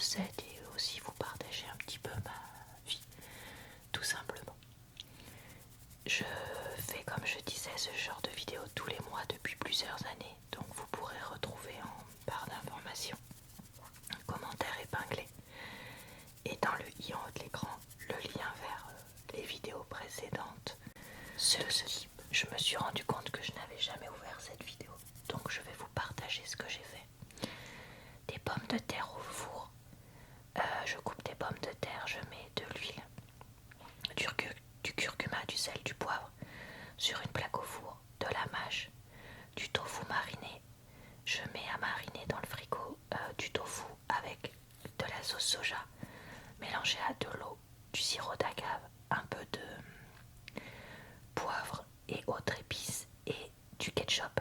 recettes et aussi vous partager un petit peu ma vie, tout simplement. Je fais, comme je disais, ce genre de vidéos tous les mois depuis plusieurs années, donc vous pourrez retrouver en barre d'informations un commentaire épinglé et dans le i en haut de l'écran le lien vers les vidéos précédentes. Ceci, je me suis rendu compte que je n'avais jamais ouvert cette vidéo, donc je vais vous partager ce que j'ai fait. Des pommes de terre au four. Je coupe des pommes de terre, je mets de l'huile, du curcuma, du sel, du poivre sur une plaque au four, de la mâche, du tofu mariné. Je mets à mariner dans le frigo du tofu avec de la sauce soja mélangée à de l'eau, du sirop d'agave, un peu de poivre et autres épices et du ketchup.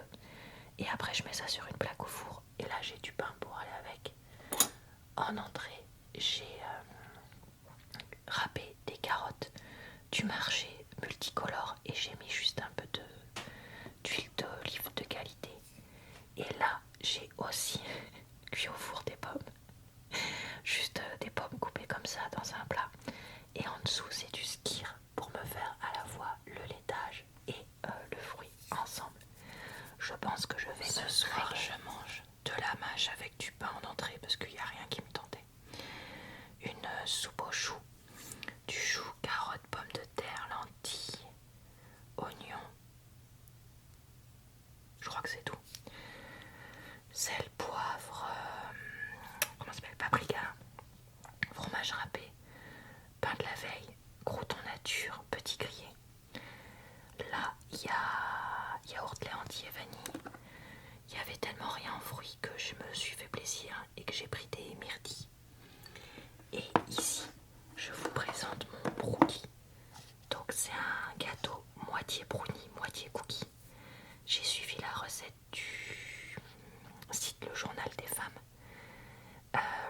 Et après je mets ça sur une plaque au four et là j'ai du pain pour aller avec. En entrée, j'ai râpé des carottes du marché multicolore et j'ai mis juste un peu d'huile d'olive de qualité. Et là, j'ai aussi cuit au four des pommes. Juste des pommes coupées comme ça dans un plat. Et en dessous, c'est du skyr pour me faire à la fois le laitage et le fruit ensemble. Je pense que je vais ce soir, je mange de la mâche avec du pain en entrée parce qu'il n'y a rien qui me tentait. Une soupe aux choux, du chou, carottes, pommes de terre, lentilles, oignons. Je crois que c'est tout. Sel, poivre, comment ça s'appelle, paprika, fromage râpé, pain de la veille, croûton nature, petit grillé. Là, il y a yaourt, lait entier, vanille. Il y avait tellement rien en fruits que je me suis fait plaisir et que j'ai pris des myrtilles. Et ici, je vous présente mon brookie. Donc c'est un gâteau moitié brownie, moitié cookie. J'ai suivi la recette du site Le Journal des Femmes.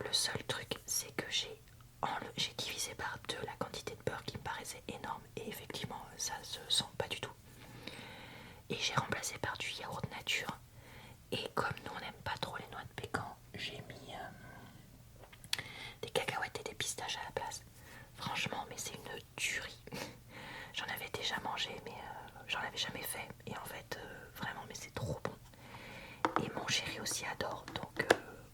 Le seul truc, c'est que j'ai divisé par 2 la quantité de beurre qui me paraissait énorme et effectivement ça se sent pas du tout. Et j'ai remplacé par du yaourt nature. Et comme nous on n'aime pas trop les noix de pécan, j'ai mis des cacahuètes et des pistaches à la place. Franchement, mais c'est une tuerie. J'en avais déjà mangé, mais j'en avais jamais fait. Et en fait, vraiment, mais c'est trop bon. Et mon chéri aussi adore, donc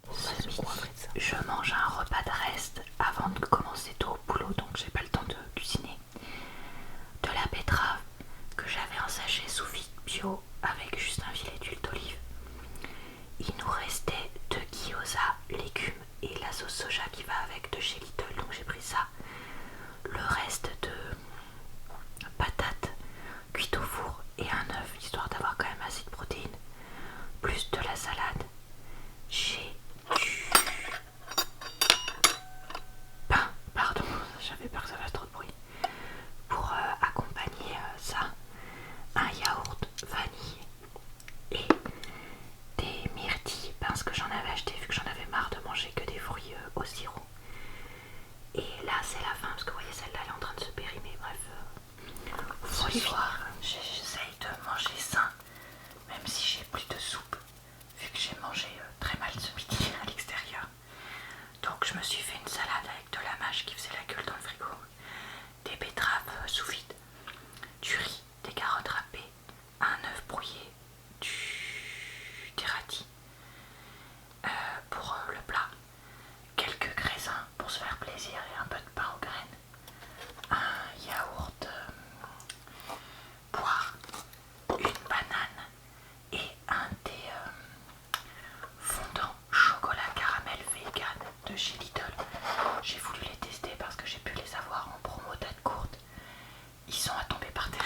on va se coiffer de ça. Je mange un repas de reste avant de commencer tôt au boulot, donc j'ai pas le temps de cuisiner. De la betterave que j'avais en sachet sous vide bio avec juste un filet d'huile d'olive. Il nous restait 2 gyoza, légumes et la sauce soja qui va avec de chez Lidl, donc j'ai pris ça. Le reste de patates cuites au four et un œuf, histoire d'avoir quand même assez de protéines, plus de la salade. J'ai du pain, pardon, j'avais peur que ça fasse trop de bruit. Pour accompagner ça, un yaourt vanille et des myrtilles, parce que j'en avais acheté vu que j'en avais marre de manger que des fruits au sirop. Et là c'est la fin parce que vous voyez celle-là elle est en train de se périmer. Bref, ce soir j'essaye de manger sain, même si j'ai plus de soupe vu que j'ai mangé très mal ce midi à l'extérieur. Donc je me suis fait une salade avec de la mâche qui faisait la gueule dans le frigo, des betteraves sous vide, du riz, des carottes râpées, un œuf brouillé, des radis pour le plat, quelques graisins pour se faire plaisir et un peu de pain aux graines, un yaourt poire, une banane et un des fondants chocolat caramel vegan de chez Lidl. J'ai voulu les tester parce que j'ai pu les avoir en promo date courte. Ils sont à tomber par terre.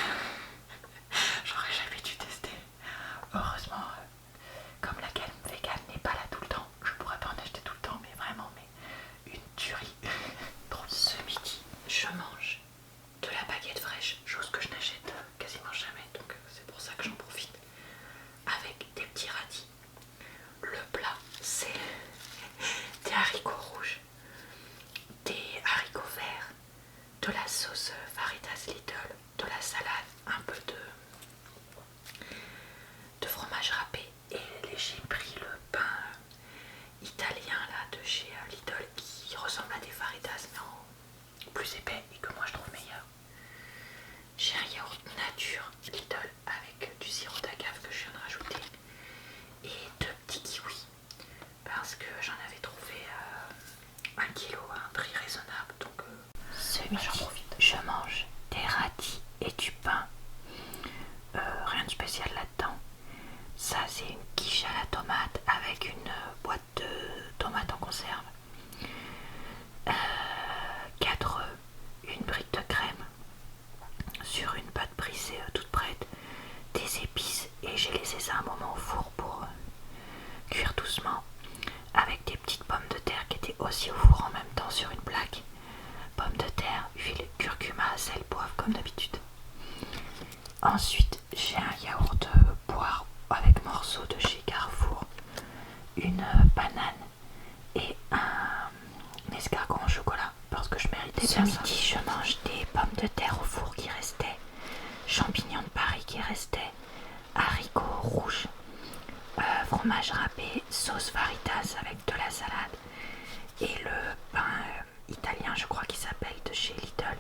J'aurais jamais dû tester. Heureusement, comme la gamme vegan n'est pas là tout le temps, je pourrais pas en acheter tout le temps, mais vraiment, mais une tuerie. Ce midi, je mange de la baguette fraîche, chose que je n'achète quasiment jamais, donc c'est pour ça que j'en profite, avec des petits radis. Le plat, c'est des haricots rouges, des haricots verts, de la sauce Faritas Lidl, de la salade, un peu de fromage râpé et j'ai pris le pain italien là de chez Lidl qui midi, je mange des radis et du pain. Rien de spécial là-dedans. Ça, c'est une quiche à la tomate avec une boîte de tomates en conserve. 4 œufs, une brique de crème sur une pâte brisée toute prête, des épices, et j'ai laissé ça un moment au four pour cuire doucement, avec des petites pommes de terre qui étaient aussi au four en même temps sur une plaque. Pommes de terre, huile, curcuma, sel, poivre comme d'habitude. Ensuite, j'ai un yaourt poire avec morceaux de chez Carrefour, une banane et un escargot en chocolat parce que je méritais bien ça. Ce midi, je mange des pommes de terre au four qui restaient, champignons de Paris qui restaient, haricots rouges, fromage râpé, sauce Varitas avec de la salade et le pain italien, je crois qu'il s'appelle, de chez Lidl.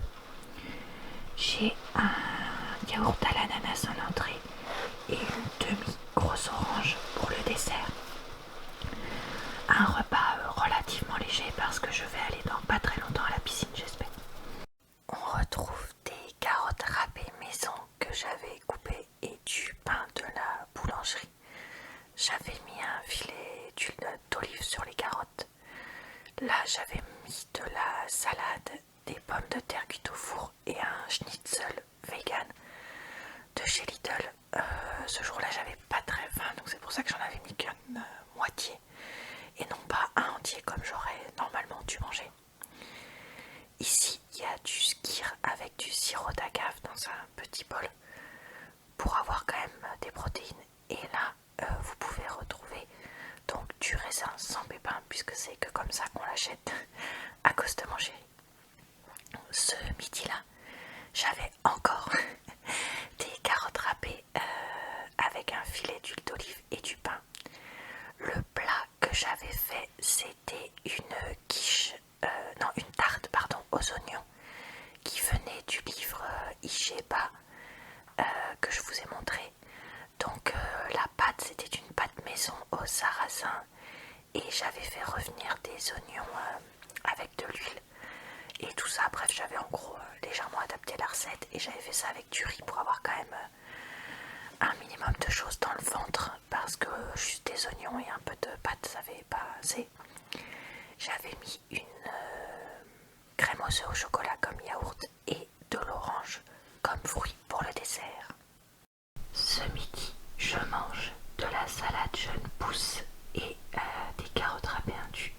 J'ai un yaourt à l'ananas en entrée et une demi-grosse orange pour le dessert. Un repas relativement léger parce que je vais aller dans pas très longtemps à la piscine, j'espère. On retrouve des carottes râpées maison que j'avais coupées et du pain de la boulangerie. J'avais mis un filet d'huile d'olive sur les carottes. Là, j'avais mis de la salade, des pommes de terre cuites au four et un schnitzel vegan de chez Lidl. Ce jour-là, j'avais pas très faim, donc c'est pour ça que j'en avais mis qu'une moitié et non pas un entier comme j'aurais normalement dû manger. Ici, il y a du skyr avec du sirop d'agave dans un petit bol pour avoir quand même des protéines. Et là, vous pouvez retrouver donc du raisin sans pépins, puisque c'est que comme ça qu'on l'achète à cause de mon chéri. Ce midi-là, j'avais encore des carottes râpées avec un filet d'huile d'olive et du pain. Le plat que j'avais fait, c'était une quiche, une tarte aux oignons qui venait du livre Isheba que je vous ai montré. Donc la pâte, c'était une pâte maison au sarrasin et j'avais fait revenir des oignons avec de l'huile et tout ça. Bref, j'avais en gros légèrement adapté la recette et j'avais fait ça avec du riz pour avoir quand même un minimum de choses dans le ventre parce que juste des oignons et un peu de pâte, ça fait pas assez. J'avais mis une crème aux œufs au chocolat comme yaourt et de l'orange comme fruit pour le dessert. Ce midi, je mange de la salade jeune pousse et des carottes râpées indues.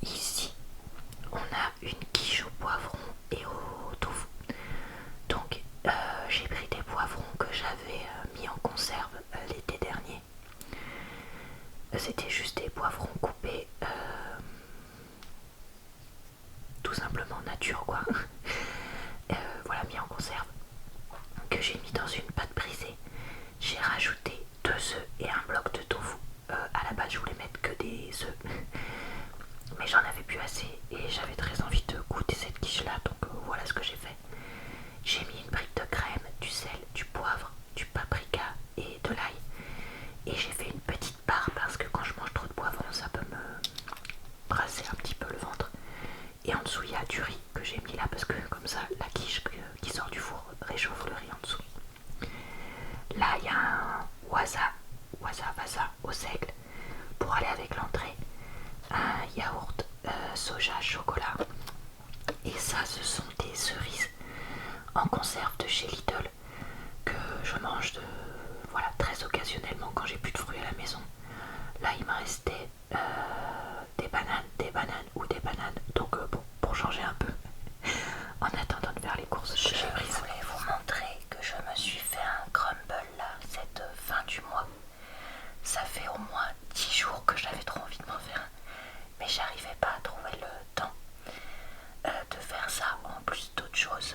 Ici, on a une quiche au poivron et au tofu. Donc, j'ai pris des poivrons que j'avais mis en conserve l'été dernier. C'était juste des poivrons coupés tout simplement nature quoi. Voilà, mis en conserve, que j'ai mis dans une pâte brisée. J'ai rajouté 2 œufs et un bloc de tofu. À la base je voulais mettre que des œufs mais j'en avais plus assez et j'avais très envie de goûter cette quiche là, donc voilà ce que j'ai fait. J'ai mis une brique de crème, du sel, du poivre, du paprika et de l'ail et j'ai fait une petite part parce que quand je mange trop de poivron ça peut me brasser un petit peu le ventre. Et en dessous il y a du riz que j'ai mis là parce que comme ça la quiche qui sort du four réchauffe le riz en dessous. Là il y a un waza au seigle pour aller avec l'entrée, un yaourt soja chocolat et ça ce sont des cerises en conserve de chez Lidl que je mange très occasionnellement quand j'ai plus de fruits à la maison. Là il me restait des bananes donc bon, pour changer un peu en attendant de faire les courses je voulais vous montrer que je me suis fait un crumble là cette fin du mois. Ça fait au moins 10 jours que j'avais trop envie de m'en faire mais j'arrivais pas à trouver le temps de faire ça en plus d'autres choses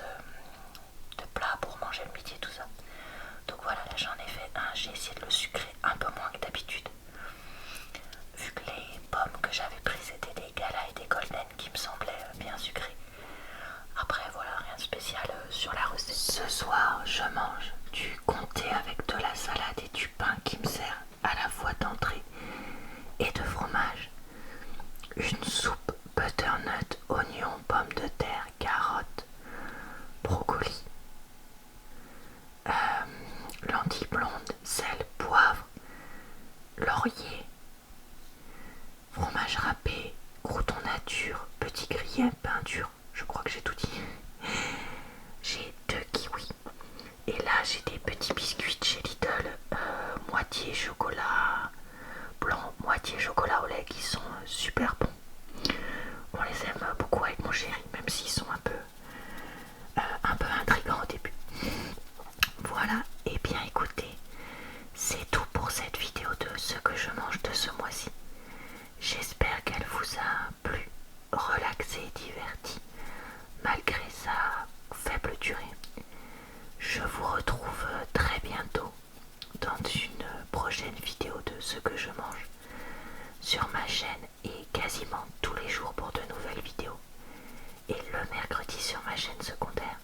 de plats pour manger le midi et tout ça. Donc voilà, là j'en ai fait un, j'ai essayé de le sucrer un peu moins que d'habitude vu que les pommes que j'avais prises étaient des galas et des golden qui me semblaient bien sucrées. Après voilà, rien de spécial sur la recette. Ce soir je mange du comté avec de la salade et du pain qui me sert à la fois d'entrée et de fromage. Une soupe butternut, oignons, pommes de terre, carottes laurier, fromage râpé, crouton nature, petit gruyère, pain dur. Je crois que j'ai tout dit. J'ai 2 kiwis. Et là, j'ai des petits biscuits de chez Lidl, moitié chocolat blanc, moitié chocolat au lait, qui sont super bons. On les aime beaucoup avec mon chéri, même s'ils sont un peu intrigants au début. Voilà, et bien écoutez, c'est tout pour cette vidéo de ce que je mange de ce mois-ci. J'espère qu'elle vous a plu, relaxé et diverti, malgré sa faible durée. Je vous retrouve très bientôt dans une prochaine vidéo de ce que je mange sur ma chaîne et quasiment tous les jours pour de nouvelles vidéos, et le mercredi sur ma chaîne secondaire.